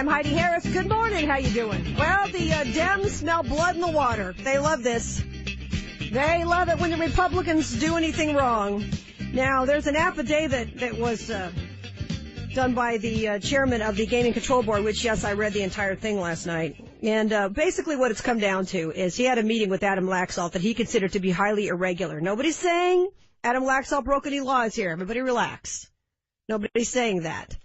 I'm Heidi Harris. Good morning. How you doing? Well, the Dems smell blood in the water. They love this. They love it when the Republicans do anything wrong. Now, there's an affidavit that was done by the chairman of the Gaming Control Board, which, yes, I read the entire thing last night. And basically what it's come down to is he had a meeting with Adam Laxalt that he considered to be highly irregular. Nobody's saying Adam Laxalt broke any laws here. Everybody relax. Nobody's saying that.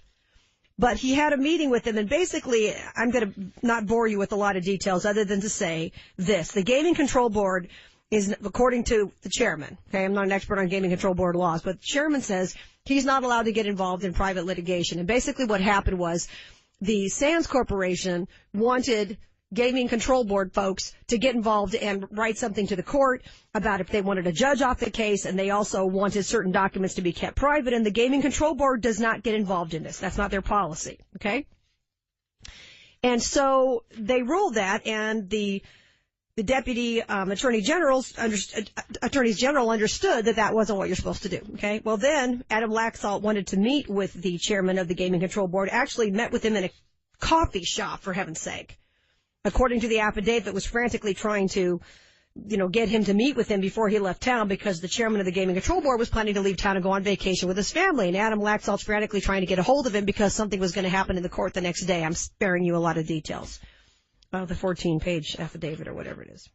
But he had a meeting with him, and basically, I'm going to not bore you with a lot of details other than to say this. The Gaming Control Board is, according to the chairman, okay, I'm not an expert on Gaming Control Board laws, but the chairman says he's not allowed to get involved in private litigation. And basically what happened was the Sands Corporation wanted Gaming Control Board folks to get involved and write something to the court about if they wanted a judge off the case, and they also wanted certain documents to be kept private, and the Gaming Control Board does not get involved in this. That's not their policy, okay? And so they ruled that, and the deputy attorneys general understood that that wasn't what you're supposed to do, okay? Well, then Adam Laxalt wanted to meet with the chairman of the Gaming Control Board, actually met with him in a coffee shop, for heaven's sake. According to the affidavit, was frantically trying to, get him to meet with him before he left town because the chairman of the Gaming Control Board was planning to leave town and go on vacation with his family. And Adam Laxalt's frantically trying to get a hold of him because something was going to happen in the court the next day. I'm sparing you a lot of details. The 14-page affidavit or whatever it is.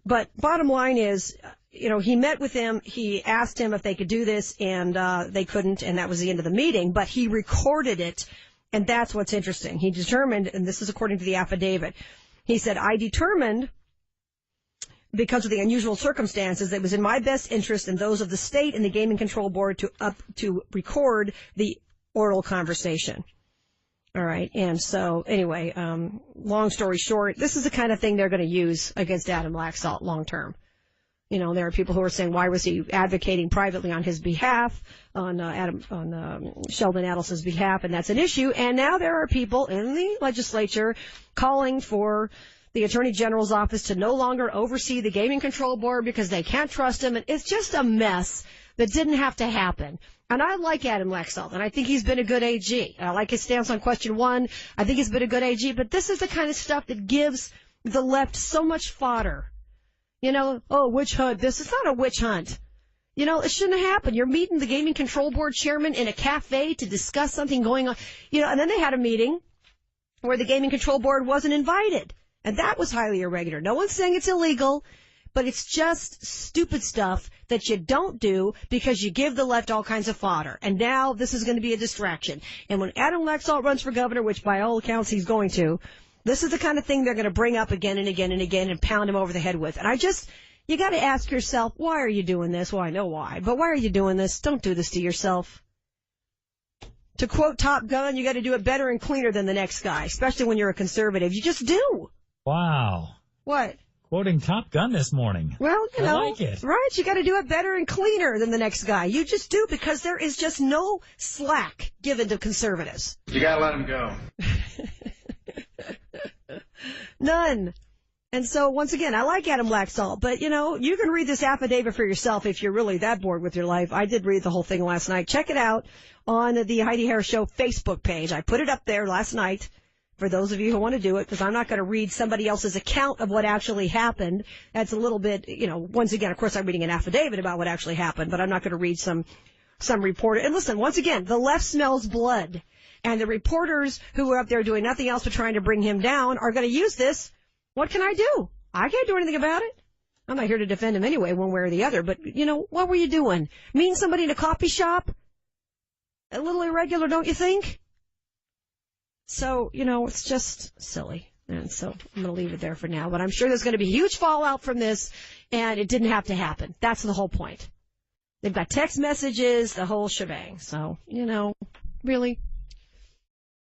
But bottom line is, he met with him. He asked him if they could do this, and they couldn't, and that was the end of the meeting. But he recorded it, and that's what's interesting. He determined, and this is according to the affidavit, he said, I determined, because of the unusual circumstances, that it was in my best interest and those of the state and the Gaming Control Board to record the oral conversation. All right. And so anyway, long story short, this is the kind of thing they're going to use against Adam Laxalt long term. There are people who are saying, why was he advocating privately on his behalf, on Sheldon Adelson's behalf, and that's an issue. And now there are people in the legislature calling for the Attorney General's office to no longer oversee the Gaming Control Board because they can't trust him. And it's just a mess that didn't have to happen. And I like Adam Laxalt, and I think he's been a good AG. I like his stance on question 1. I think he's been a good AG, but this is the kind of stuff that gives the left so much fodder. Witch hunt. This is not a witch hunt. It shouldn't have happened. You're meeting the Gaming Control Board chairman in a cafe to discuss something going on. And then they had a meeting where the Gaming Control Board wasn't invited. And that was highly irregular. No one's saying it's illegal, but it's just stupid stuff that you don't do because you give the left all kinds of fodder. And now this is going to be a distraction. And when Adam Laxalt runs for governor, which by all accounts he's going to, this is the kind of thing they're going to bring up again and again and again and pound him over the head with. And you got to ask yourself, why are you doing this? Well, I know why, but why are you doing this? Don't do this to yourself. To quote Top Gun, you got to do it better and cleaner than the next guy, especially when you're a conservative. You just do. Wow. What? Quoting Top Gun this morning. Well, I like it. Right? You got to do it better and cleaner than the next guy. You just do, because there is just no slack given to conservatives. You got to let them go. None. And so, once again, I like Adam Laxalt, but, you can read this affidavit for yourself if you're really that bored with your life. I did read the whole thing last night. Check it out on the Heidi Harris Show Facebook page. I put it up there last night for those of you who want to do it, because I'm not going to read somebody else's account of what actually happened. That's a little bit, once again, of course, I'm reading an affidavit about what actually happened, but I'm not going to read some reporter. And listen, once again, the left smells blood. And the reporters who are up there doing nothing else but trying to bring him down are going to use this. What can I do? I can't do anything about it. I'm not here to defend him anyway, one way or the other. But, what were you doing? Meeting somebody in a coffee shop? A little irregular, don't you think? So, it's just silly. And so I'm going to leave it there for now. But I'm sure there's going to be huge fallout from this, and it didn't have to happen. That's the whole point. They've got text messages, the whole shebang. So, really.